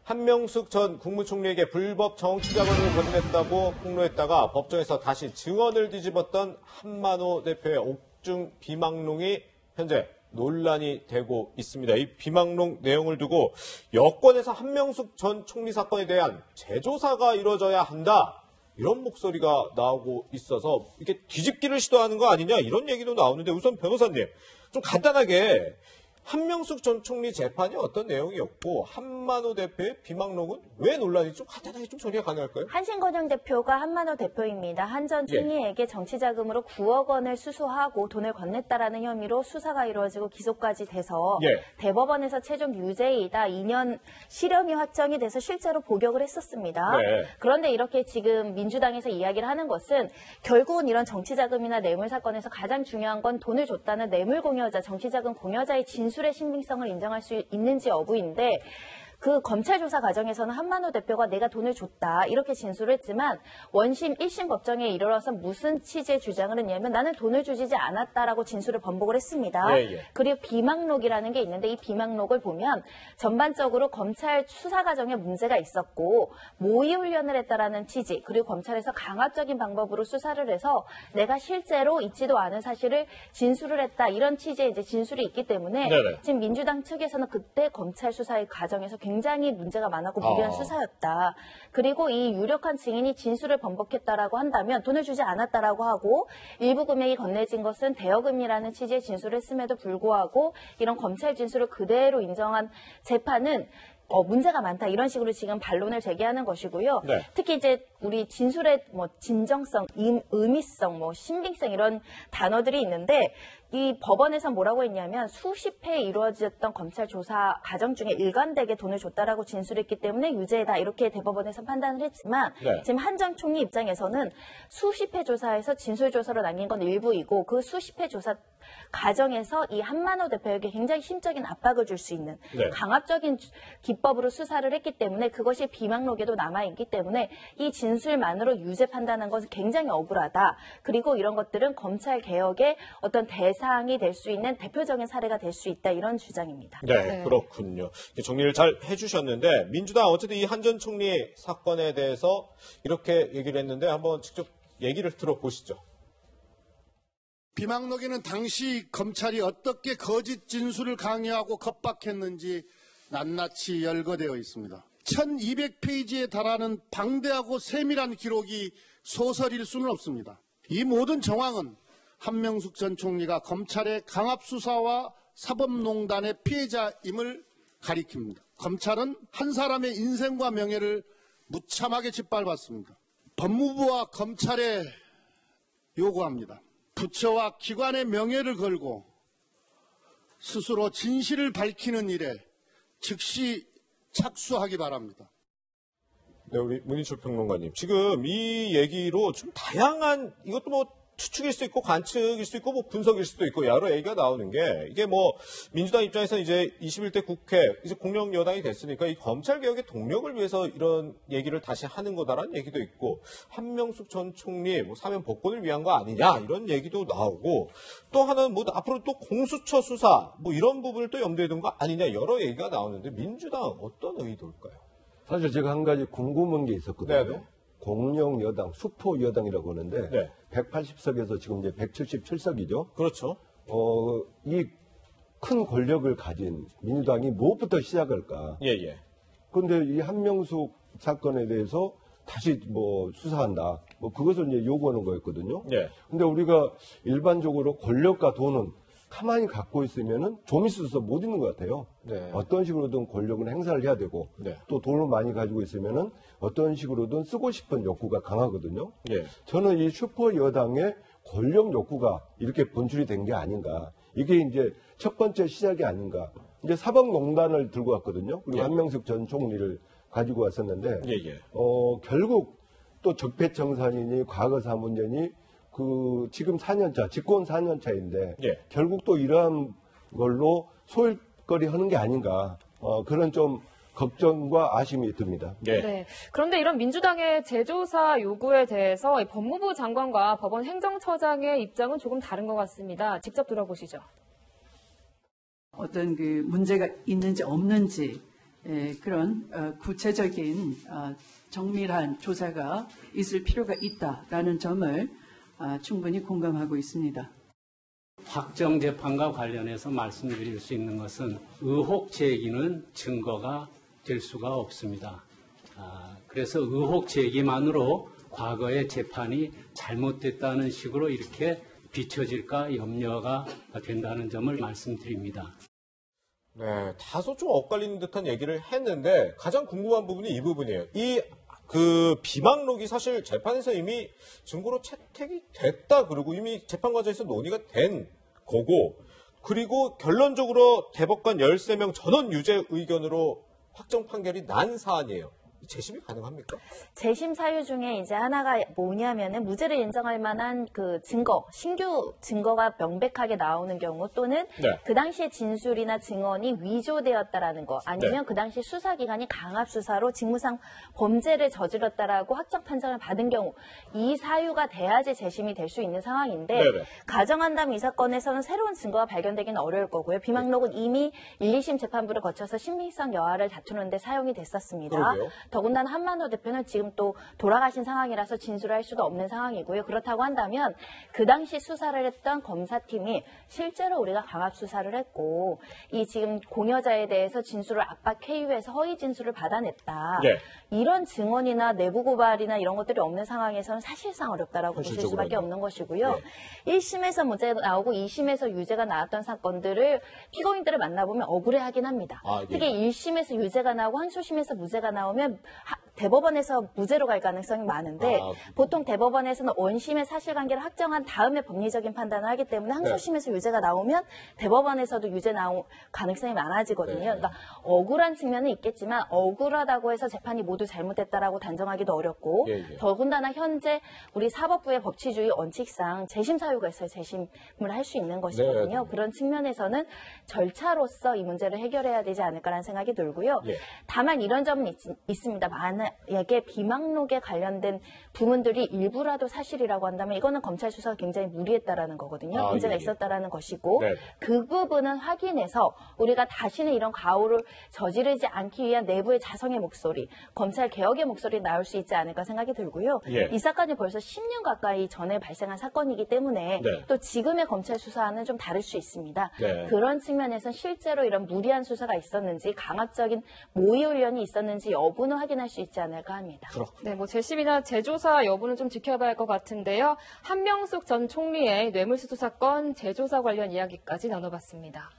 한명숙 전 국무총리에게 불법 정치자금을 건넸다고 폭로했다가 법정에서 다시 증언을 뒤집었던 한만호 대표의 옥중 비망록이 현재 논란이 되고 있습니다. 이 비망록 내용을 두고 여권에서 한명숙 전 총리 사건에 대한 재조사가 이루어져야 한다. 이런 목소리가 나오고 있어서 이게 뒤집기를 시도하는 거 아니냐 이런 얘기도 나오는데 우선 변호사님 좀 간단하게 한명숙 전 총리 재판이 어떤 내용이었고 한만호 대표의 비망록은 왜 논란이 좀 간단하게 좀 정리가 가능할까요? 한신건영 대표가 한만호 대표입니다. 한 전 총리에게 정치자금으로 9억 원을 수수하고 돈을 건넸다라는 혐의로 수사가 이루어지고 기소까지 돼서 대법원에서 최종 유죄이다. 2년 실형이 확정이 돼서 실제로 복역을 했었습니다. 그런데 이렇게 지금 민주당에서 이야기를 하는 것은 결국은 이런 정치자금이나 뇌물사건에서 가장 중요한 건 돈을 줬다는 뇌물공여자, 정치자금 공여자의 진술의 신빙성을 인정할 수 있는지 여부인데 그 검찰 조사 과정에서는 한만호 대표가 내가 돈을 줬다 이렇게 진술을 했지만 원심 1심 법정에 이르러서 무슨 취지의 주장을 했냐면 나는 돈을 주지 않았다라고 진술을 번복을 했습니다. 그리고 비망록이라는 게 있는데 이 비망록을 보면 전반적으로 검찰 수사 과정에 문제가 있었고 모의 훈련을 했다라는 취지 그리고 검찰에서 강압적인 방법으로 수사를 해서 내가 실제로 있지도 않은 사실을 진술을 했다 이런 취지의 이제 진술이 있기 때문에 지금 민주당 측에서는 그때 검찰 수사의 과정에서 굉장히 문제가 많았고 무리한 수사였다. 그리고 이 유력한 증인이 진술을 번복했다라고 한다면 돈을 주지 않았다라고 하고 일부 금액이 건네진 것은 대여금이라는 취지의 진술을 했음에도 불구하고 이런 검찰 진술을 그대로 인정한 재판은 문제가 많다 이런 식으로 지금 반론을 제기하는 것이고요. 특히 이제 우리 진술의 진정성, 의미성, 신빙성 이런 단어들이 있는데 이 법원에서 뭐라고 했냐면 수십 회 이루어졌던 검찰 조사 과정 중에 일관되게 돈을 줬다라고 진술했기 때문에 유죄다 이렇게 대법원에서 판단을 했지만 지금 한 전 총리 입장에서는 수십 회 조사에서 진술 조서로 남긴 건 일부이고 그 수십 회 조사 과정에서 이 한만호 대표에게 굉장히 심적인 압박을 줄 수 있는 강압적인 기법으로 수사를 했기 때문에 그것이 비망록에도 남아있기 때문에 이 진술만으로 유죄 판단한 것은 굉장히 억울하다. 그리고 이런 것들은 검찰 개혁의 어떤 대상이 될 수 있는 대표적인 사례가 될 수 있다. 이런 주장입니다. 그렇군요. 정리를 잘 해주셨는데 민주당 어쨌든 이 한 전 총리 사건에 대해서 이렇게 얘기를 했는데 한번 직접 얘기를 들어보시죠. 비망록에는 당시 검찰이 어떻게 거짓 진술을 강요하고 겁박했는지 낱낱이 열거되어 있습니다. 1200페이지에 달하는 방대하고 세밀한 기록이 소설일 수는 없습니다. 이 모든 정황은 한명숙 전 총리가 검찰의 강압수사와 사법농단의 피해자임을 가리킵니다. 검찰은 한 사람의 인생과 명예를 무참하게 짓밟았습니다. 법무부와 검찰에 요구합니다. 부처와 기관의 명예를 걸고 스스로 진실을 밝히는 일에 즉시 착수하기 바랍니다. 우리 문희철 평론가님. 지금 이 얘기로 좀 다양한, 이것도 추측일 수도 있고, 관측일 수도 있고, 분석일 수도 있고, 여러 얘기가 나오는 게, 이게 민주당 입장에서는 이제 21대 국회, 이제 공력 여당이 됐으니까 이 검찰 개혁의 동력을 위해서 이런 얘기를 다시 하는 거다라는 얘기도 있고, 한명숙 전 총리 사면 복권을 위한 거 아니냐, 이런 얘기도 나오고, 또 하나는 앞으로 또 공수처 수사, 이런 부분을 또 염두에 둔 거 아니냐, 여러 얘기가 나오는데, 민주당은 어떤 의도일까요? 사실 제가 한 가지 궁금한 게 있었거든요. 공룡 여당, 수포 여당이라고 하는데 180석에서 지금 이제 177석이죠. 그렇죠. 이 큰 권력을 가진 민주당이 무엇부터 시작할까? 그런데 이 한명숙 사건에 대해서 다시 수사한다. 그것을 이제 요구하는 거였거든요. 근데 우리가 일반적으로 권력과 돈은 가만히 갖고 있으면은 좀 있어서 못 있는 것 같아요. 어떤 식으로든 권력은 행사를 해야 되고 또 돈을 많이 가지고 있으면은 어떤 식으로든 쓰고 싶은 욕구가 강하거든요. 저는 이 슈퍼 여당의 권력 욕구가 이렇게 분출이 된 게 아닌가. 이게 이제 첫 번째 시작이 아닌가. 이제 사법농단을 들고 왔거든요. 그리고 한명숙 전 총리를 가지고 왔었는데 결국 또 적폐청산이니 과거사 문제니 지금 4년차, 집권 4년차인데 결국 또 이러한 걸로 소일거리 하는 게 아닌가. 그런 좀 걱정과 아쉬움이 듭니다. 그런데 이런 민주당의 재조사 요구에 대해서 법무부 장관과 법원 행정처장의 입장은 조금 다른 것 같습니다. 직접 들어보시죠. 어떤 문제가 있는지 없는지 그런 구체적인 정밀한 조사가 있을 필요가 있다라는 점을 충분히 공감하고 있습니다. 확정 재판과 관련해서 말씀드릴 수 있는 것은 의혹 제기는 증거가 될 수가 없습니다. 그래서 의혹 제기만으로 과거의 재판이 잘못됐다는 식으로 이렇게 비춰질까 염려가 된다는 점을 말씀드립니다. 네, 다소 좀 엇갈리는 듯한 얘기를 했는데 가장 궁금한 부분이 이 부분이에요. 비망록이 사실 재판에서 이미 증거로 채택이 됐다. 그리고 이미 재판 과정에서 논의가 된 거고, 그리고 결론적으로 대법관 13명 전원 유죄 의견으로 확정 판결이 난 사안이에요. 재심이 가능합니까? 재심 사유 중에 이제 하나가 뭐냐면은 무죄를 인정할 만한 그 증거, 신규 증거가 명백하게 나오는 경우 또는 그 당시의 진술이나 증언이 위조되었다라는 거 아니면 그 당시 수사기관이 강압수사로 직무상 범죄를 저질렀다라고 확정 판정을 받은 경우 이 사유가 돼야지 재심이 될 수 있는 상황인데 가정한다면 이 사건에서는 새로운 증거가 발견되기는 어려울 거고요. 비망록은 이미 1, 2심 재판부를 거쳐서 신빙성 여하를 다투는데 사용이 됐었습니다. 그러게요. 더군다나 한만호 대표는 지금 또 돌아가신 상황이라서 진술을 할 수도 없는 상황이고요. 그렇다고 한다면 그 당시 수사를 했던 검사팀이 실제로 우리가 강압 수사를 했고 이 지금 공여자에 대해서 진술을 압박해유해서 허위 진술을 받아냈다. 이런 증언이나 내부 고발이나 이런 것들이 없는 상황에서는 사실상 어렵다라고 보실 수밖에 없는 것이고요. 1심에서 무죄가 나오고 2심에서 유죄가 나왔던 사건들을 피고인들을 만나보면 억울해하긴 합니다. 특히 1심에서 유죄가 나오고 항소심에서 무죄가 나오면 대법원에서 무죄로 갈 가능성이 많은데 보통 대법원에서는 원심의 사실관계를 확정한 다음에 법리적인 판단을 하기 때문에 항소심에서 유죄가 나오면 대법원에서도 유죄 나올 가능성이 많아지거든요. 그러니까 억울한 측면은 있겠지만 억울하다고 해서 재판이 모두 잘못됐다라고 단정하기도 어렵고 더군다나 현재 우리 사법부의 법치주의 원칙상 재심 사유가 있어야 재심을 할 수 있는 것이거든요. 그런 측면에서는 절차로서 이 문제를 해결해야 되지 않을까라는 생각이 들고요. 다만 이런 점은 있습니다. 만약에 비망록에 관련된 부분들이 일부라도 사실이라고 한다면 이거는 검찰 수사가 굉장히 무리했다라는 거거든요. 문제가 있었다라는 것이고 그 부분은 확인해서 우리가 다시는 이런 가오를 저지르지 않기 위한 내부의 자성의 목소리, 검찰 개혁의 목소리 나올 수 있지 않을까 생각이 들고요. 이 사건이 벌써 10년 가까이 전에 발생한 사건이기 때문에 또 지금의 검찰 수사와는 좀 다를 수 있습니다. 그런 측면에서는 실제로 이런 무리한 수사가 있었는지 강압적인 모의 훈련이 있었는지 여부는 확인할 수 있지 않을까 합니다. 네, 뭐 재심이나 재조사 여부는 좀 지켜봐야 할 것 같은데요. 한명숙 전 총리의 뇌물수수 사건 재조사 관련 이야기까지 나눠봤습니다.